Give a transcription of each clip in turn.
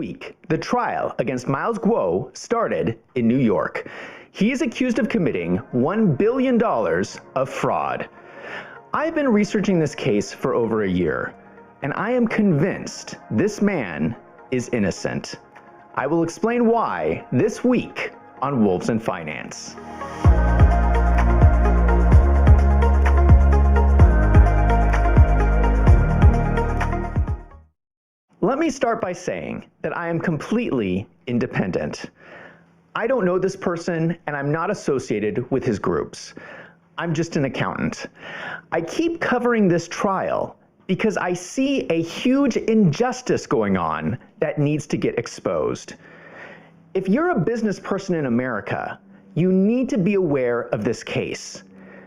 week, the trial against Miles Guo started in New York. He is accused of committing $1 billion of fraud. I've been researching this case for over a year, and I am convinced this man is innocent. I will explain why this week on Wolves and Finance. Let me start by saying that I am completely independent. I don't know this person, and I'm not associated with his groups. I'm just an accountant. I keep covering this trial because I see a huge injustice going on that needs to get exposed. If you're a business person in America, you need to be aware of this case,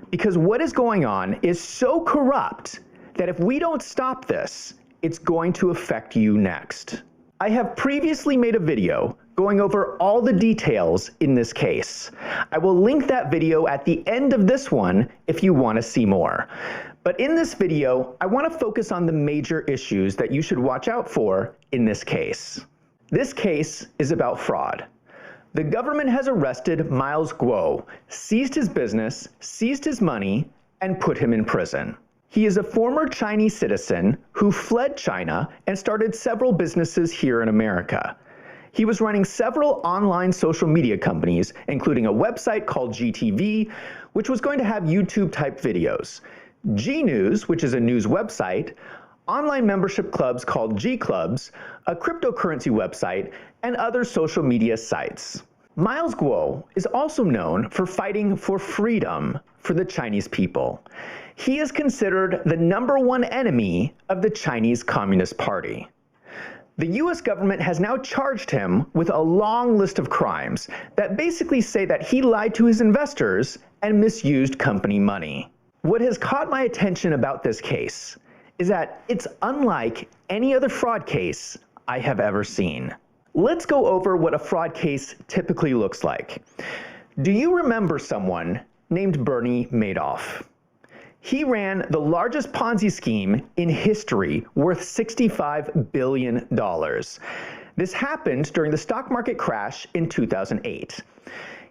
because what is going on is so corrupt that if we don't stop this, it's going to affect you next. I have previously made a video going over all the details in this case. I will link that video at the end of this one if you want to see more. But in this video, I want to focus on the major issues that you should watch out for in this case. This case is about fraud. The government has arrested Miles Guo, seized his business, seized his money, and put him in prison. He is a former Chinese citizen who fled China and started several businesses here in America. He was running several online social media companies, including a website called GTV, which was going to have YouTube-type videos, G News, which is a news website, online membership clubs called G Clubs, a cryptocurrency website, and other social media sites. Miles Guo is also known for fighting for freedom for the Chinese people. He is considered the #1 enemy of the Chinese Communist Party. The US government has now charged him with a long list of crimes that basically say that he lied to his investors and misused company money. What has caught my attention about this case is that it's unlike any other fraud case I have ever seen. Let's go over what a fraud case typically looks like. Do you remember someone named Bernie Madoff? He ran the largest Ponzi scheme in history, worth $65 billion. This happened during the stock market crash in 2008.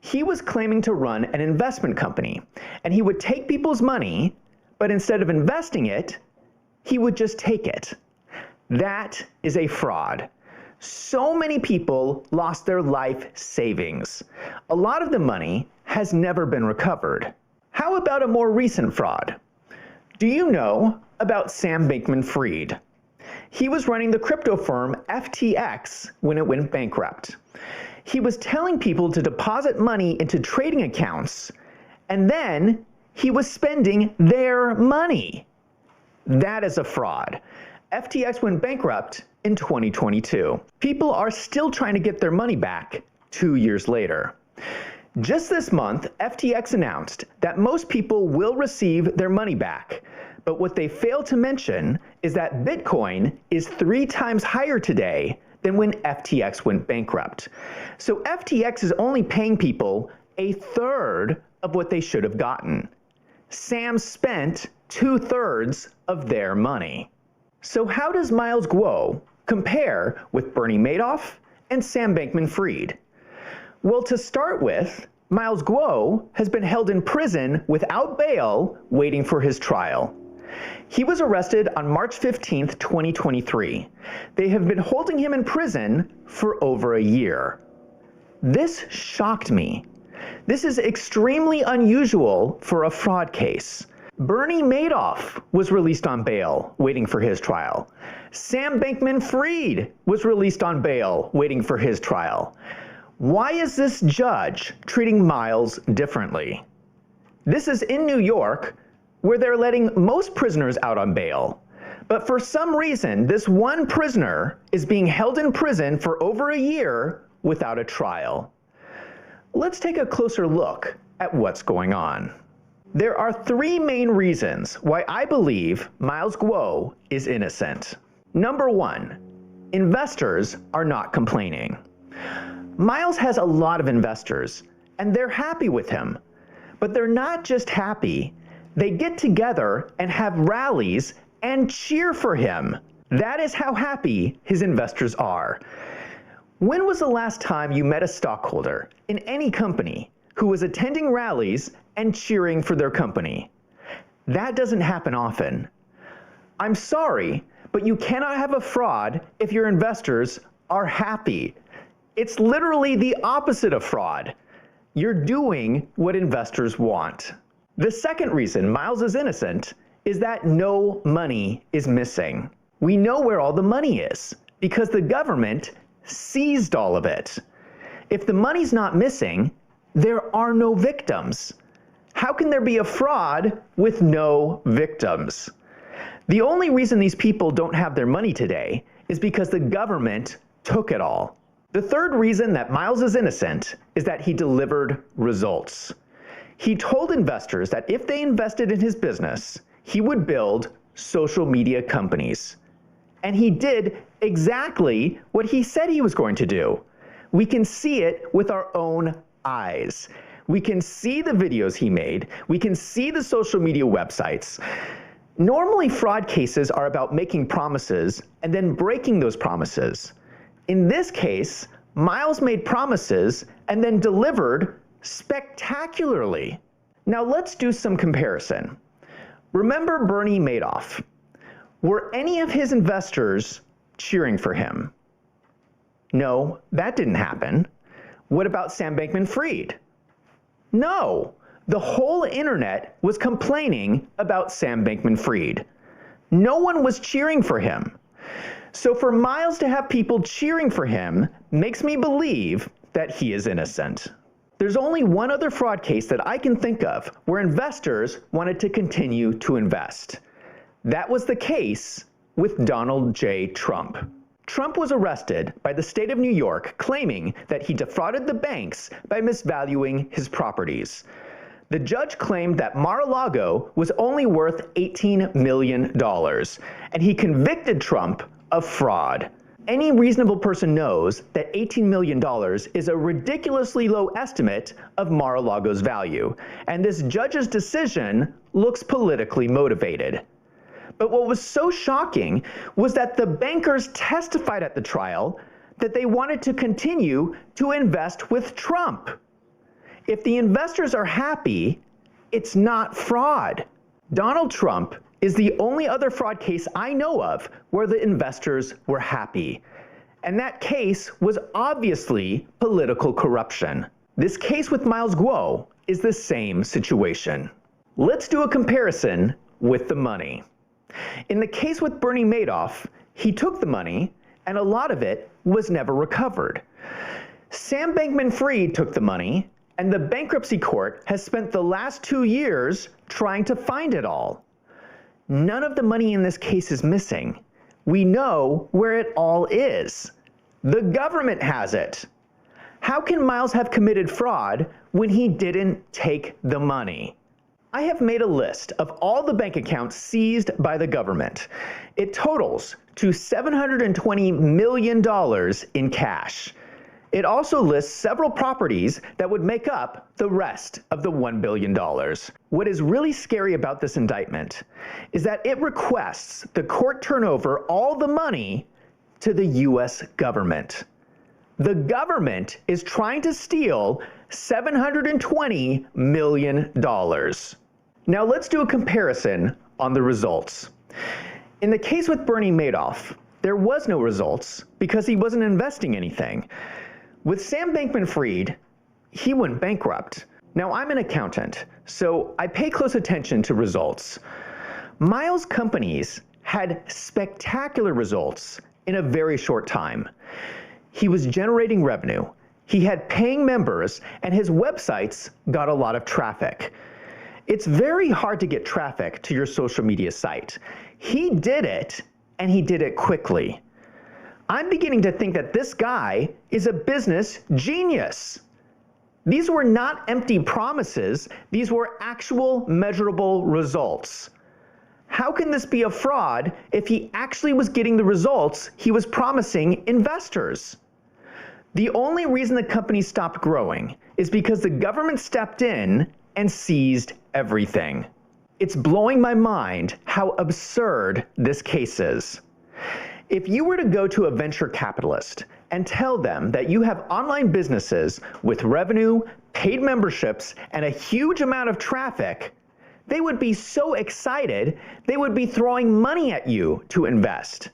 He was claiming to run an investment company, and he would take people's money, but instead of investing it, he would just take it. That is a fraud. So many people lost their life savings. A lot of the money has never been recovered. How about a more recent fraud? Do you know about Sam Bankman-Fried? He was running the crypto firm FTX when it went bankrupt. He was telling people to deposit money into trading accounts, and then he was spending their money. That is a fraud. FTX went bankrupt in 2022. People are still trying to get their money back 2 years later. Just this month, FTX announced that most people will receive their money back, but what they failed to mention is that Bitcoin is 3 times higher today than when FTX went bankrupt. So FTX is only paying people 1/3 of what they should have gotten. Sam spent 2/3 of their money. So how does Miles Guo compare with Bernie Madoff and Sam Bankman-Fried? Well, to start with, Miles Guo has been held in prison without bail, waiting for his trial. He was arrested on March 15th, 2023. They have been holding him in prison for over a year. This shocked me. This is extremely unusual for a fraud case. Bernie Madoff was released on bail, waiting for his trial. Sam Bankman-Fried was released on bail, waiting for his trial. Why is this judge treating Miles differently? This is in New York, where they're letting most prisoners out on bail. But for some reason, this one prisoner is being held in prison for over a year without a trial. Let's take a closer look at what's going on. There are 3 main reasons why I believe Miles Guo is innocent. Number 1, investors are not complaining. Miles has a lot of investors, and they're happy with him. But they're not just happy, they get together and have rallies and cheer for him. That is how happy his investors are. When was the last time you met a stockholder in any company who was attending rallies and cheering for their company? That doesn't happen often. I'm sorry, but you cannot have a fraud if your investors are happy. It's literally the opposite of fraud. You're doing what investors want. The second reason Miles is innocent is that no money is missing. We know where all the money is because the government seized all of it. If the money's not missing, there are no victims. How can there be a fraud with no victims? The only reason these people don't have their money today is because the government took it all. The third reason that Miles is innocent is that he delivered results. He told investors that if they invested in his business, he would build social media companies. And he did exactly what he said he was going to do. We can see it with our own eyes. We can see the videos he made. We can see the social media websites. Normally, fraud cases are about making promises and then breaking those promises. In this case, Miles made promises and then delivered spectacularly. Now let's do some comparison. Remember Bernie Madoff. Were any of his investors cheering for him? No, that didn't happen. What about Sam Bankman-Fried? No, the whole internet was complaining about Sam Bankman-Fried. No one was cheering for him. So for Miles to have people cheering for him makes me believe that he is innocent. There's only one other fraud case that I can think of where investors wanted to continue to invest. That was the case with Donald J. Trump. Trump was arrested by the state of New York claiming that he defrauded the banks by misvaluing his properties. The judge claimed that Mar-a-Lago was only worth $18 million, and he convicted Trump of fraud. Any reasonable person knows that $18 million is a ridiculously low estimate of Mar-a-Lago's value, and this judge's decision looks politically motivated. But what was so shocking was that the bankers testified at the trial that they wanted to continue to invest with Trump. If the investors are happy, it's not fraud. Donald Trump is the only other fraud case I know of where the investors were happy. And that case was obviously political corruption. This case with Miles Guo is the same situation. Let's do a comparison with the money. In the case with Bernie Madoff, he took the money and a lot of it was never recovered. Sam Bankman-Fried took the money and the bankruptcy court has spent the last 2 years trying to find it all. None of the money in this case is missing. We know where it all is. The government has it. How can Miles have committed fraud when he didn't take the money? I have made a list of all the bank accounts seized by the government. It totals to $720 million in cash. It also lists several properties that would make up the rest of the $1 billion. What is really scary about this indictment is that it requests the court turn over all the money to the US government. The government is trying to steal $720 million. Now let's do a comparison on the results. In the case with Bernie Madoff, there was no results because he wasn't investing anything. With Sam Bankman-Fried, he went bankrupt. Now I'm an accountant, so I pay close attention to results. Miles' companies had spectacular results in a very short time. He was generating revenue, he had paying members, and his websites got a lot of traffic. It's very hard to get traffic to your social media site. He did it, and he did it quickly. I'm beginning to think that this guy is a business genius. These were not empty promises. These were actual measurable results. How can this be a fraud if he actually was getting the results he was promising investors? The only reason the company stopped growing is because the government stepped in and seized everything. It's blowing my mind how absurd this case is. If you were to go to a venture capitalist and tell them that you have online businesses with revenue, paid memberships, and a huge amount of traffic, they would be so excited, they would be throwing money at you to invest.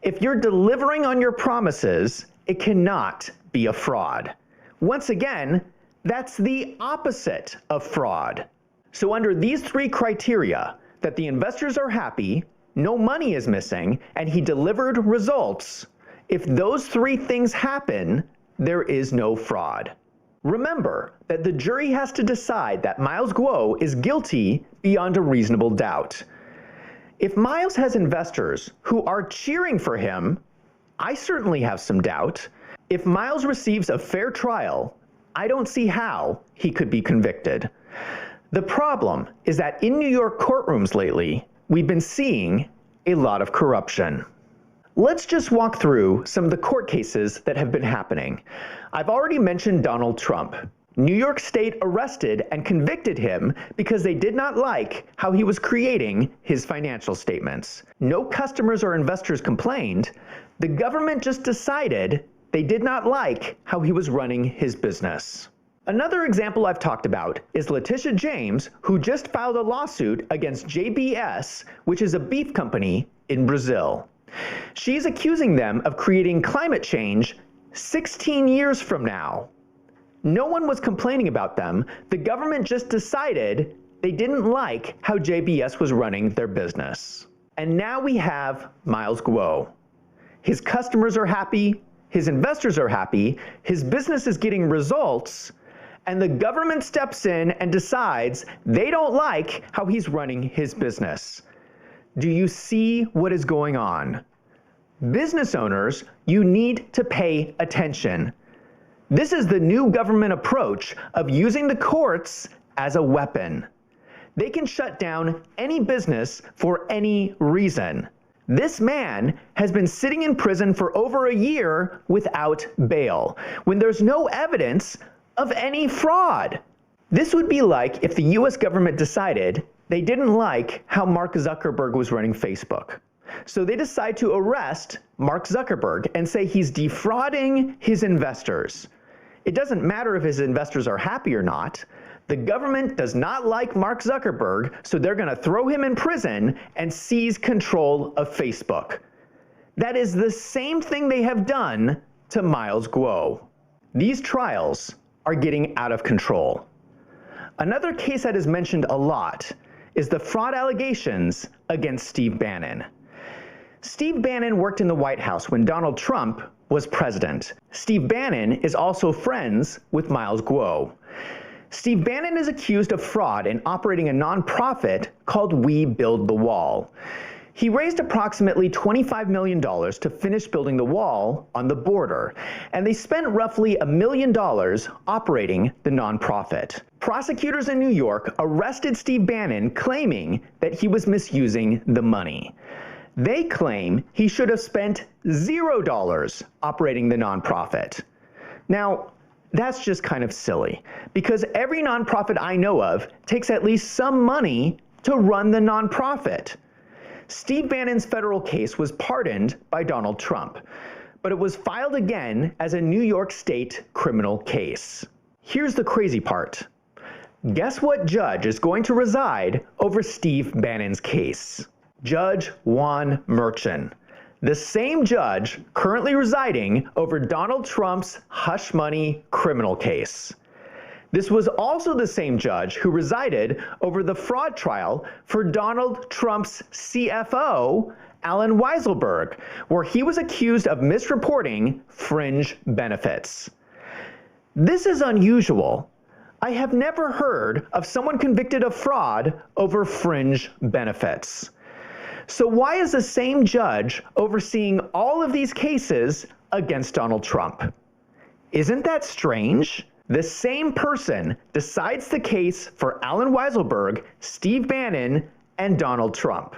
If you're delivering on your promises, it cannot be a fraud. Once again, that's the opposite of fraud. So under these three criteria, that the investors are happy, no money is missing, and he delivered results, if those three things happen, there is no fraud. Remember that the jury has to decide that Miles Guo is guilty beyond a reasonable doubt. If Miles has investors who are cheering for him, I certainly have some doubt. If Miles receives a fair trial, I don't see how he could be convicted. The problem is that in New York courtrooms lately, we've been seeing a lot of corruption. Let's just walk through some of the court cases that have been happening. I've already mentioned Donald Trump. New York State arrested and convicted him because they did not like how he was creating his financial statements. No customers or investors complained. The government just decided they did not like how he was running his business. Another example I've talked about is Letitia James, who just filed a lawsuit against JBS, which is a beef company in Brazil. She's accusing them of creating climate change 16 years from now. No one was complaining about them. The government just decided they didn't like how JBS was running their business. And now we have Miles Guo. His customers are happy, his investors are happy, his business is getting results, and the government steps in and decides they don't like how he's running his business. Do you see what is going on? Business owners, you need to pay attention. This is the new government approach of using the courts as a weapon. They can shut down any business for any reason. This man has been sitting in prison for over a year without bail, when there's no evidence of any fraud. This would be like if the US government decided they didn't like how Mark Zuckerberg was running Facebook. So they decide to arrest Mark Zuckerberg and say he's defrauding his investors. It doesn't matter if his investors are happy or not. The government does not like Mark Zuckerberg, so they're going to throw him in prison and seize control of Facebook. That is the same thing they have done to Miles Guo. These trials are getting out of control. Another case that is mentioned a lot is the fraud allegations against Steve Bannon. Steve Bannon worked in the White House when Donald Trump was president. Steve Bannon is also friends with Miles Guo. Steve Bannon is accused of fraud in operating a nonprofit called We Build the Wall. He raised approximately $25 million to finish building the wall on the border, and they spent roughly $1 million operating the nonprofit. Prosecutors in New York arrested Steve Bannon, claiming that he was misusing the money. They claim he should have spent $0 operating the nonprofit. Now, that's just kind of silly, because every nonprofit I know of takes at least some money to run the nonprofit. Steve Bannon's federal case was pardoned by Donald Trump, but it was filed again as a New York State criminal case. Here's the crazy part. Guess what judge is going to reside over Steve Bannon's case? Judge Juan Merchan, the same judge currently residing over Donald Trump's hush money criminal case. This was also the same judge who resided over the fraud trial for Donald Trump's CFO, Alan Weisselberg, where he was accused of misreporting fringe benefits. This is unusual. I have never heard of someone convicted of fraud over fringe benefits. So why is the same judge overseeing all of these cases against Donald Trump? Isn't that strange? The same person decides the case for Alan Weisselberg, Steve Bannon, and Donald Trump.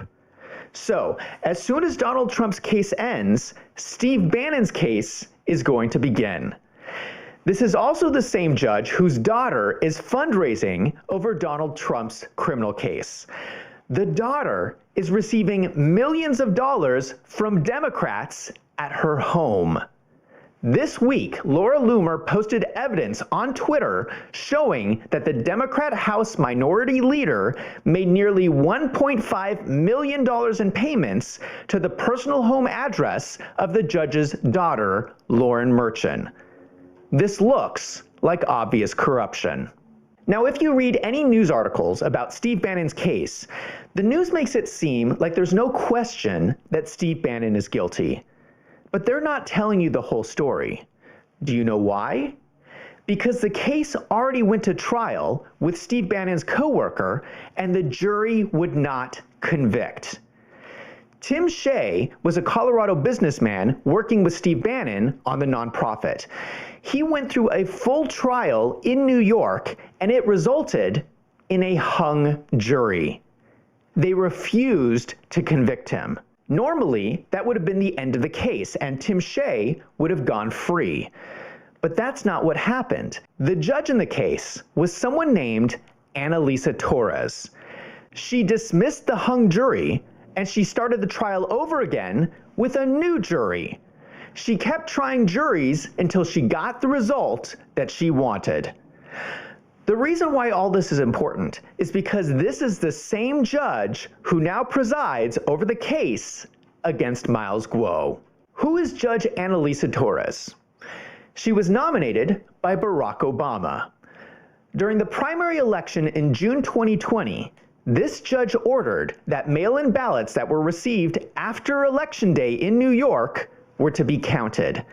So, as soon as Donald Trump's case ends, Steve Bannon's case is going to begin. This is also the same judge whose daughter is fundraising over Donald Trump's criminal case. The daughter is receiving millions of dollars from Democrats at her home. This week, Laura Loomer posted evidence on Twitter showing that the Democrat House Minority Leader made nearly $1.5 million in payments to the personal home address of the judge's daughter, Lauren Merchant. This looks like obvious corruption. Now, if you read any news articles about Steve Bannon's case, the news makes it seem like there's no question that Steve Bannon is guilty. But they're not telling you the whole story. Do you know why? Because the case already went to trial with Steve Bannon's coworker, and the jury would not convict. Tim Shea was a Colorado businessman working with Steve Bannon on the nonprofit. He went through a full trial in New York, and it resulted in a hung jury. They refused to convict him. Normally, that would have been the end of the case, and Tim Shea would have gone free. But that's not what happened. The judge in the case was someone named Annalisa Torres. She dismissed the hung jury, and she started the trial over again with a new jury. She kept trying juries until she got the result that she wanted. The reason why all this is important is because this is the same judge who now presides over the case against Miles Guo. Who is Judge Annalisa Torres? She was nominated by Barack Obama. During the primary election in June 2020, this judge ordered that mail-in ballots that were received after Election Day in New York were to be counted.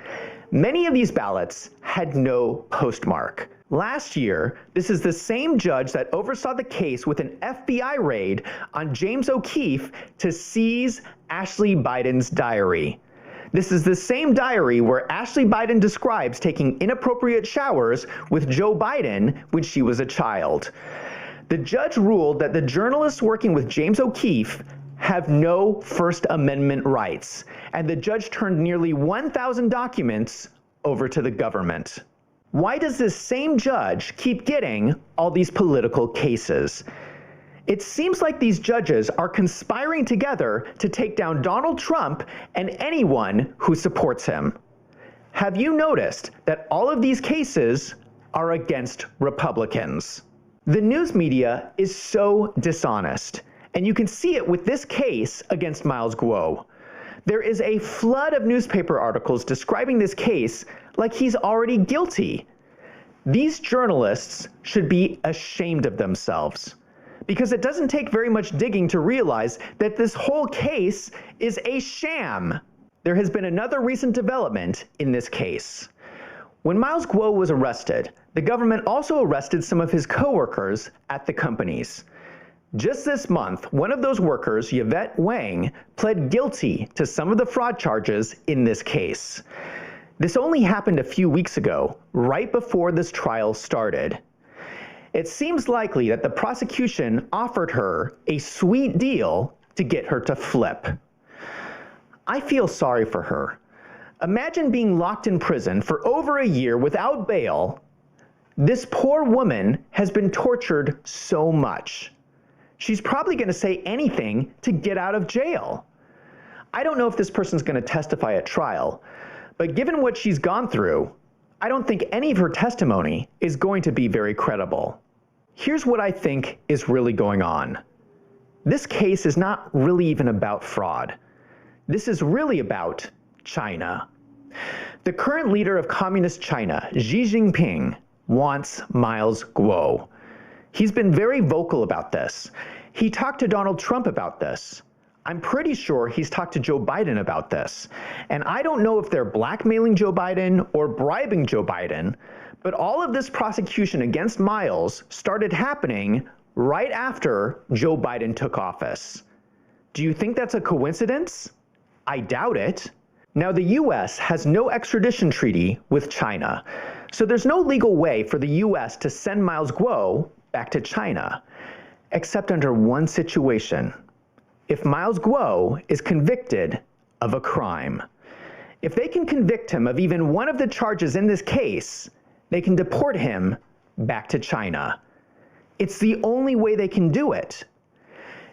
Many of these ballots had no postmark. Last year, this is the same judge that oversaw the case with an FBI raid on James O'Keefe to seize Ashley Biden's diary. This is the same diary where Ashley Biden describes taking inappropriate showers with Joe Biden when she was a child. The judge ruled that the journalists working with James O'Keefe have no First Amendment rights, and the judge turned nearly 1,000 documents over to the government. Why does this same judge keep getting all these political cases? It seems like these judges are conspiring together to take down Donald Trump and anyone who supports him. Have you noticed that all of these cases are against Republicans? The news media is so dishonest, and you can see it with this case against Miles Guo. There is a flood of newspaper articles describing this case like he's already guilty. These journalists should be ashamed of themselves, because it doesn't take very much digging to realize that this whole case is a sham. There has been another recent development in this case. When Miles Guo was arrested, the government also arrested some of his coworkers at the companies. Just this month, one of those workers, Yvette Wang, pled guilty to some of the fraud charges in this case. This only happened a few weeks ago, right before this trial started. It seems likely that the prosecution offered her a sweet deal to get her to flip. I feel sorry for her. Imagine being locked in prison for over a year without bail. This poor woman has been tortured so much. She's probably going to say anything to get out of jail. I don't know if this person's going to testify at trial, but given what she's gone through, I don't think any of her testimony is going to be very credible. Here's what I think is really going on. This case is not really even about fraud. This is really about China. The current leader of Communist China, Xi Jinping, wants Miles Guo. He's been very vocal about this. He talked to Donald Trump about this. I'm pretty sure he's talked to Joe Biden about this. And I don't know if they're blackmailing Joe Biden or bribing Joe Biden, but all of this prosecution against Miles started happening right after Joe Biden took office. Do you think that's a coincidence? I doubt it. Now, the U.S. has no extradition treaty with China, so there's no legal way for the U.S. to send Miles Guo back to China, except under one situation. If Miles Guo is convicted of a crime. If they can convict him of even one of the charges in this case, they can deport him back to China. It's the only way they can do it.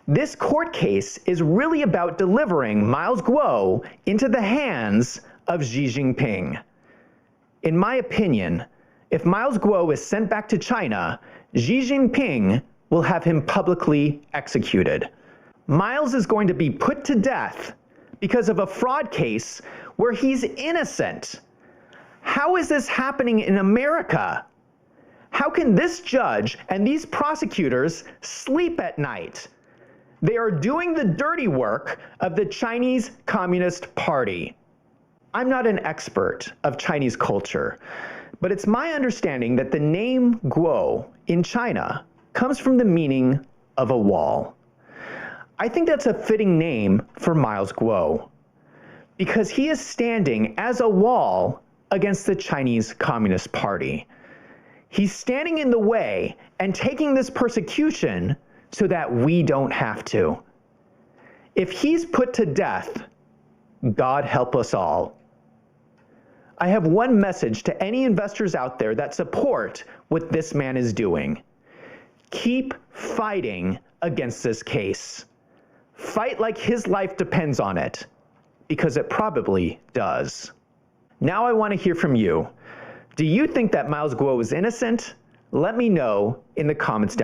This court case is really about delivering Miles Guo into the hands of Xi Jinping. In my opinion, if Miles Guo is sent back to China, Xi Jinping will have him publicly executed. Miles is going to be put to death because of a fraud case where he's innocent. How is this happening in America? How can this judge and these prosecutors sleep at night? They are doing the dirty work of the Chinese Communist Party. I'm not an expert of Chinese culture, but it's my understanding that the name Guo in China comes from the meaning of a wall. I think that's a fitting name for Miles Guo because he is standing as a wall against the Chinese Communist Party. He's standing in the way and taking this persecution so that we don't have to. If he's put to death, God help us all. I have one message to any investors out there that support what this man is doing. Keep fighting against this case. Fight like his life depends on it, because it probably does. Now I want to hear from you. Do you think that Miles Guo is innocent? Let me know in the comments down below.